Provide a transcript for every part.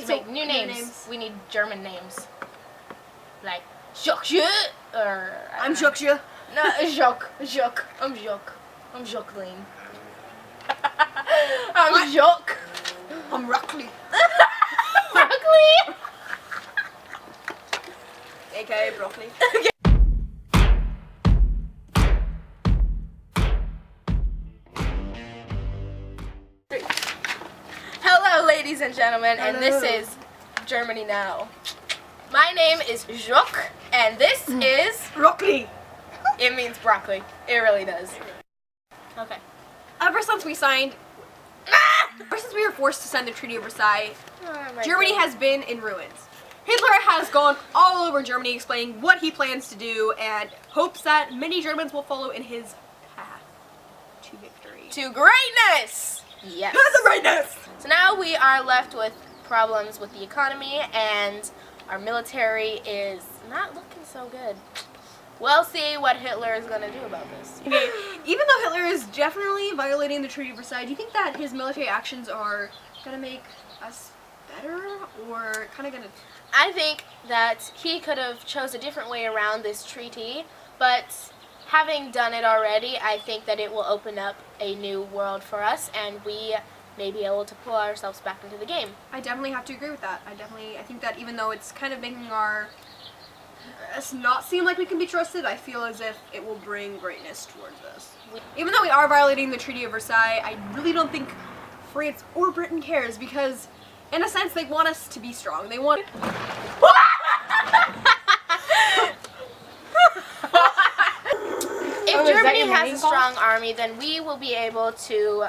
Make new names. We need German names. Like Jacques or I'm Jacques. No, Jacques. I'm Jacques. I'm Jacqueline. I'm Jacques. I'm Rockley. Broccoli. AKA broccoli. Hello, ladies and gentlemen, and this is Germany Now. My name is Jacques, and this is Broccoli. It means broccoli. It really does. Okay. Ever since we were forced to sign the Treaty of Versailles, Germany has been in ruins. Hitler has gone all over Germany explaining what he plans to do and hopes that many Germans will follow in his path to victory. To greatness! Yes. To the greatness! So now we are left with problems with the economy, and our military is not looking so good. We'll see what Hitler is going to do about this. Okay, even though Hitler is definitely violating the Treaty of Versailles, do you think that his military actions are going to make us better, or kind of going to... I think that he could have chose a different way around this treaty, but having done it already, I think that it will open up a new world for us, and we may be able to pull ourselves back into the game. I definitely have to agree with that. I think that even though it's kind of making us not seem like we can be trusted, I feel as if it will bring greatness towards us. Even though we are violating the Treaty of Versailles, I really don't think France or Britain cares, because in a sense they want us to be strong. They want... If Germany has a strong army, then we will be able to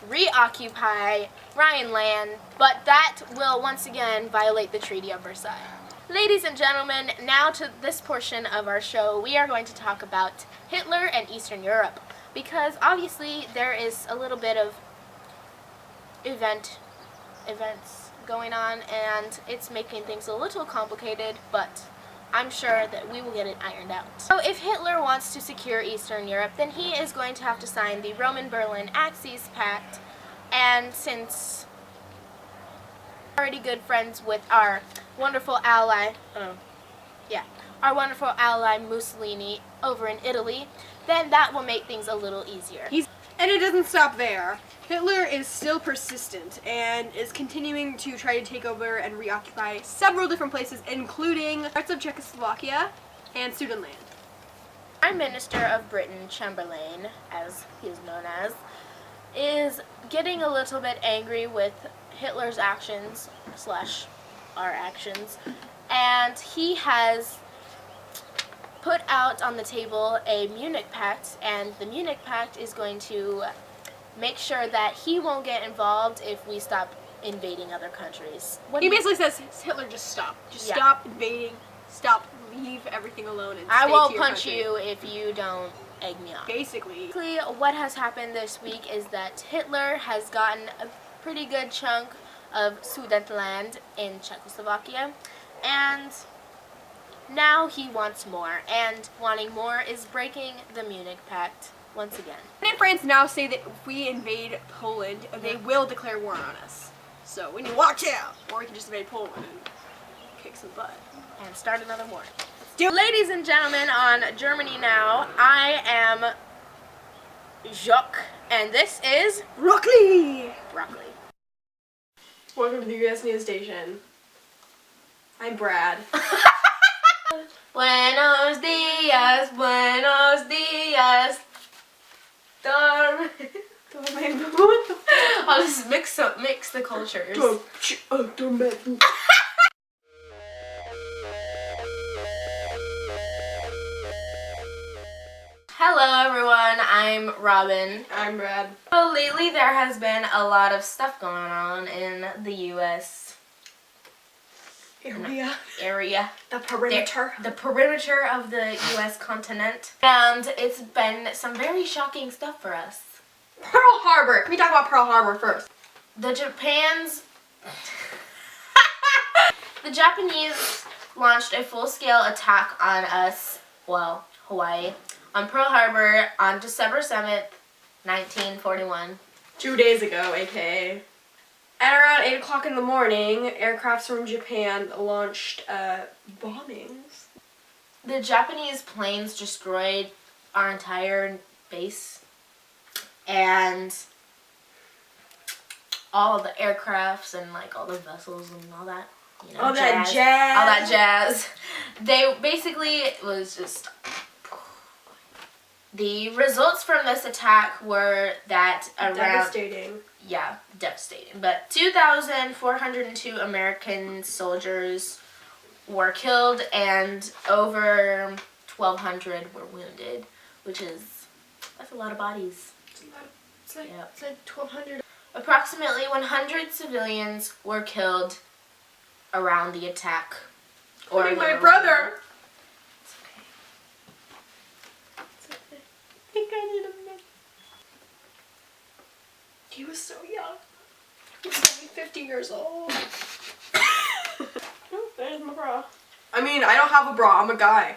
reoccupy Rhineland, but that will once again violate the Treaty of Versailles. Ladies and gentlemen, now to this portion of our show, we are going to talk about Hitler and Eastern Europe, because obviously there is a little bit of events going on, and it's making things a little complicated, but I'm sure that we will get it ironed out. So if Hitler wants to secure Eastern Europe, then he is going to have to sign the Roman-Berlin Axis Pact, and since we're already good friends with our wonderful ally, Mussolini over in Italy, then that will make things a little easier. And it doesn't stop there. Hitler is still persistent and is continuing to try to take over and reoccupy several different places, including parts of Czechoslovakia and Sudetenland. Prime Minister of Britain, Chamberlain, as he is known as, is getting a little bit angry with Hitler's actions / our actions, and he has put out on the table a Munich Pact, and the Munich Pact is going to make sure that he won't get involved if we stop invading other countries. He basically says, Hitler, just stop. Stop invading. Stop. Leave everything alone and I stay won't to your punch country. you if you don't egg me on. Basically, What has happened this week is that Hitler has gotten a pretty good chunk of Sudetenland in Czechoslovakia, and now he wants more, and wanting more is breaking the Munich Pact once again. and France now say that if we invade Poland, they will declare war on us. So we need to watch out, or we can just invade Poland and kick some butt. And start another war. Ladies and gentlemen, on Germany Now, I am Jacques, and this is Broccoli! Broccoli. Welcome to the US News Station. I'm Brad. Buenos dias, buenos dias. I'll just mix the cultures. Hello everyone, I'm Robin. I'm Brad. So lately there has been a lot of stuff going on in the US area. The perimeter. The perimeter of the US continent. And it's been some very shocking stuff for us. Pearl Harbor. Can we talk about Pearl Harbor first? The Japanese launched a full-scale attack on us, well, Hawaii, on Pearl Harbor on December 7th, 1941. 2 days ago, aka At around 8 o'clock in the morning, aircrafts from Japan launched bombings. The Japanese planes destroyed our entire base, and all the aircrafts and like all the vessels and all that, you know, All that jazz. all that jazz. They basically, it was just. The results from this attack were that around Devastating. Yeah, devastating. But 2,402 American soldiers were killed and over 1,200 were wounded, that's a lot of bodies. It's like 1,200. Approximately 100 civilians were killed around the attack. Including my brother. It's okay. It's okay. I think I need a minute. He was so young. He was only 50 years old. Oh, there's my bra. I mean, I don't have a bra. I'm a guy.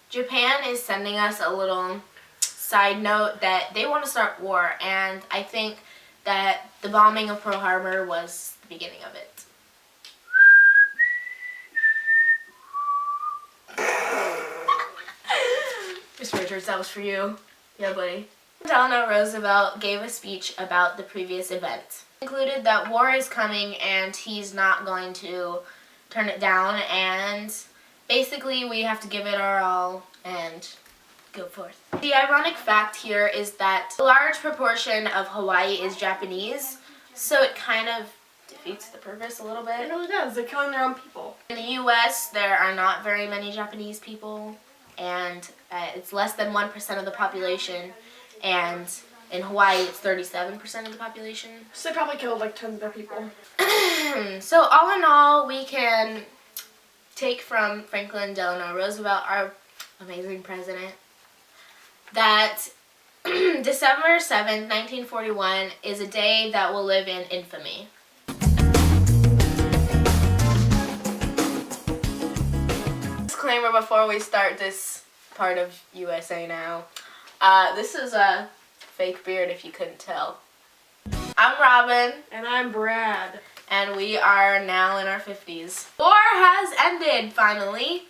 Japan is sending us a little side note that they want to start war, and I think that the bombing of Pearl Harbor was the beginning of it. Mr. Richards, that was for you. Yeah, buddy. Delano Roosevelt gave a speech about the previous event. He concluded that war is coming and he's not going to turn it down, and basically we have to give it our all and go forth. The ironic fact here is that a large proportion of Hawaii is Japanese, so it kind of defeats the purpose a little bit. It really does. They're killing their own people. In the U.S., there are not very many Japanese people, and it's less than 1% of the population, and in Hawaii it's 37% of the population. So they probably killed like tons of their people. So all in all, we can take from Franklin Delano Roosevelt, our amazing president, that December 7th, 1941 is a day that will live in infamy. Disclaimer before we start this part of USA Now. This is a fake beard if you couldn't tell. I'm Robin. And I'm Brad. And we are now in our 50s. War has ended, finally.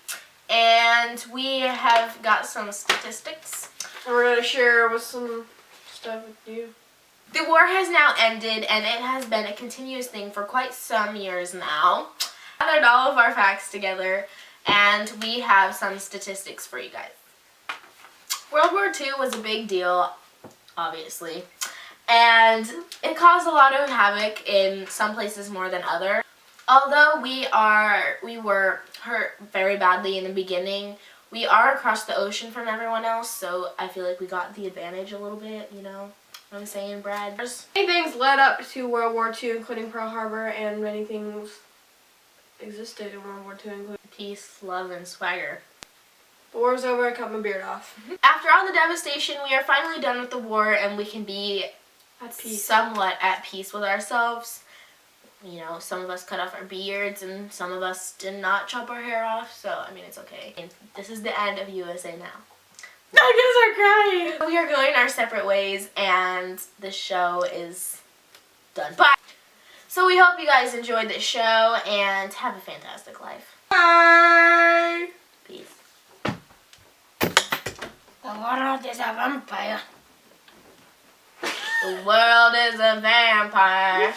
And we have got some statistics. And we're going to share with some stuff with you. The war has now ended, and it has been a continuous thing for quite some years now. I gathered all of our facts together, and we have some statistics for you guys. World War II was a big deal, obviously, and it caused a lot of havoc in some places more than others. Although we were hurt very badly in the beginning, we are across the ocean from everyone else, so I feel like we got the advantage a little bit, you know what I'm saying, Brad? Many things led up to World War II, including Pearl Harbor, and many things existed in World War II, including Peace, love, and swagger. the war's over, I cut my beard off. After all the devastation, we are finally done with the war, and we can be At peace. somewhat at peace with ourselves. You know, some of us cut off our beards, and some of us did not chop our hair off, so, I mean, it's okay. And this is the end of USA Now. My kids are crying! We are going our separate ways, and the show is done. Bye! So we hope you guys enjoyed this show, and have a fantastic life. Bye! Peace. The world is a vampire. The world is a vampire.